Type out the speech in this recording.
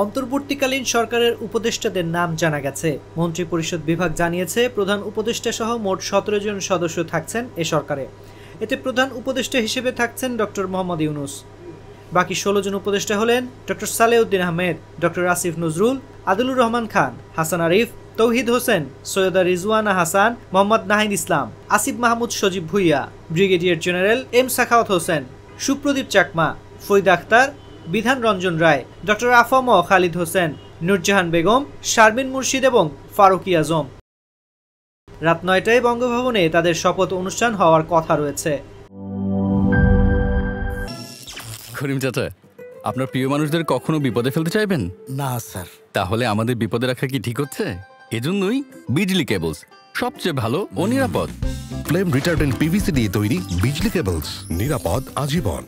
অন্তর্বর্তীকালীন সরকারের উপদেষ্টাদের নাম জানা গেছে। মন্ত্রিপরিষদ বিভাগ জানিয়েছে প্রধান উপদেষ্টা সহ মোট ১৭ জন সদস্য থাকছেন এ সরকারে। এতে প্রধান উপদেষ্টা হিসেবে থাকছেন ডক্টর মোহাম্মদ ইউনূস। বাকি ১৬ জন উপদেষ্টা হলেন doctor Salehuddin Ahmed, doctor Asif Nazrul, Adilur Rahman Khan, Hasan Arif, Touhid Hossain, Syeda Rizwana Hasan, Mohammad Nahid Islam, Asif Mahmud Sajib Bhuiyan, brigadier general M Sakhawat Hossain, Supradip Chakma, Farid Akhtar, Bidhan Ranjan Roy, doctor AFM Khalid Hossain, Nurjahan Begum, Sharmin Murshed এবং ফারুক আজম। রাত ৯টায় বঙ্গভবনে তাদের শপথ অনুষ্ঠান হওয়ার কথা রয়েছে। করিম চাচা, আপনার প্রিয় মানুষদের কখনো বিপদে ফেলতে চাইবেন না স্যার। তাহলে আমাদের বিপদে রাখা কি ঠিক হচ্ছে? এজন্যই বিজলি কেবলস সবচেয়ে ভালো ও নিরাপদ। ফ্লেম রিটার্ডেন্ট পিভিসি দিয়ে তৈরি বিজলি কেবলস, নিরাপদ আজীবন।